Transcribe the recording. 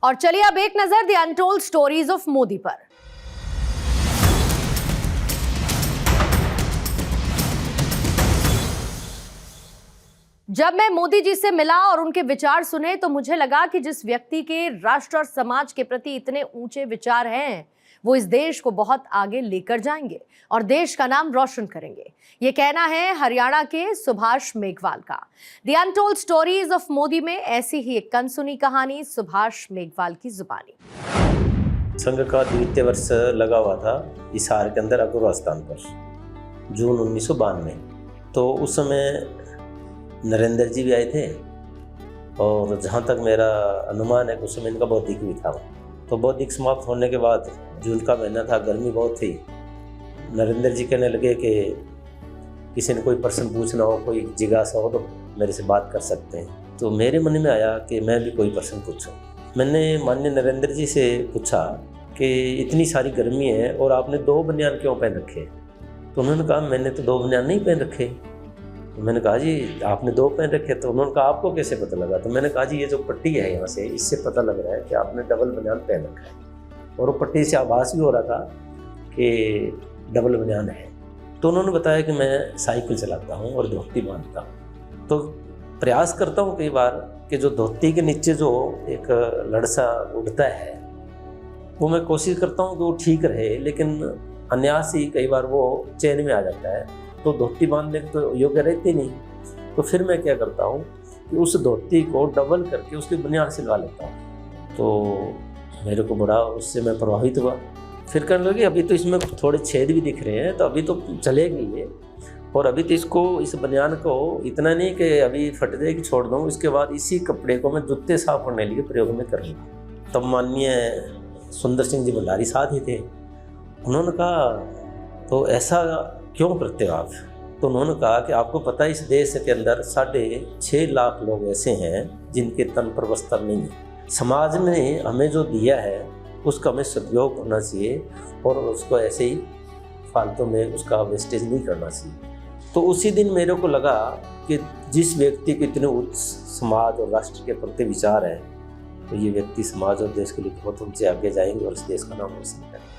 और चलिए अब एक नजर the untold stories of Modi पर। जब मैं मोदी जी से मिला और उनके विचार सुने तो मुझे लगा कि जिस व्यक्ति के राष्ट्र और समाज के प्रति इतने ऊंचे विचार हैं वो इस देश को बहुत आगे लेकर जाएंगे और देश का नाम रोशन करेंगे। ये कहना है हरियाणा के सुभाष मेघवाल का। The untold stories of Modi में ऐसी ही एक कनसुनी कहानी सुभाष मेघवाल की जुबानी। संघ का द्वितीय वर्ष लगा हुआ था हिसार के अंदर अपूर्वा स्थान पर, जून 1992। तो उस समय नरेंद्र जी भी आए थे और जहाँ तक मेरा अनुमान है उस समय इनका बौद्धिक भी था। तो बौद्धिक समाप्त होने के बाद जून का महीना था, गर्मी बहुत थी। नरेंद्र जी कहने लगे कि किसी ने कोई प्रश्न पूछना हो, कोई जिज्ञासा हो तो मेरे से बात कर सकते हैं। तो मेरे मन में आया कि मैं भी कोई प्रश्न पूछूं। मैंने माननीय नरेंद्र जी से पूछा कि इतनी सारी गर्मी है और आपने 2 बनियान क्यों पहन रखे? तो उन्होंने कहा मैंने तो 2 बनियान नहीं पहन रखे। तो मैंने कहा जी आपने 2 पहन रखे। तो उन्होंने कहा आपको कैसे पता लगा? तो मैंने कहा जी ये जो पट्टी है यहाँ से, इससे पता लग रहा है कि आपने डबल बनियान पहन रखा है। और वो पट्टी से आभास भी हो रहा था कि डबल बनियान है। तो उन्होंने बताया कि मैं साइकिल चलाता हूँ और धोती बांधता हूँ। तो प्रयास करता हूँ कई बार कि जो धोती के नीचे जो एक लड़सा उड़ता है वो मैं कोशिश करता हूँ कि वो ठीक रहे, लेकिन अनायास ही कई बार वो चैन में आ जाता है। तो धोती बांधने तो योग्य रहती नहीं। तो फिर मैं क्या करता हूँ कि उस धोती को डबल करके उसकी बनियान सिलवा लेता हूँ। तो मेरे को बड़ा उससे मैं प्रभावित हुआ। फिर कहने लगे अभी तो इसमें थोड़े छेद भी दिख रहे हैं, तो अभी तो चलेगी ये। और अभी तो इसको, इस बनियान को इतना नहीं कि अभी फट जाए कि छोड़ दूँ, इसके बाद इसी कपड़े को मैं जूते साफ करने के लिए प्रयोग में करूँगा। तब माननीय सुंदर सिंह जी भंडारी साथ ही थे। उन्होंने कहा तो ऐसा क्यों करते हो आप? तो उन्होंने कहा कि आपको पता है इस देश के अंदर 6.5 लाख लोग ऐसे हैं जिनके तन पर वस्त्र नहीं है। समाज ने हमें जो दिया है उसका हमें सदुपयोग करना चाहिए और उसको ऐसे ही फालतू में उसका वेस्टेज नहीं करना चाहिए। तो उसी दिन मेरे को लगा कि जिस व्यक्ति के इतने उच्च समाज और राष्ट्र के प्रति विचार है तो ये व्यक्ति समाज और देश के लिए बहुत ऊंचे आगे जाएंगे और इस देश का नाम रोशन करेंगे।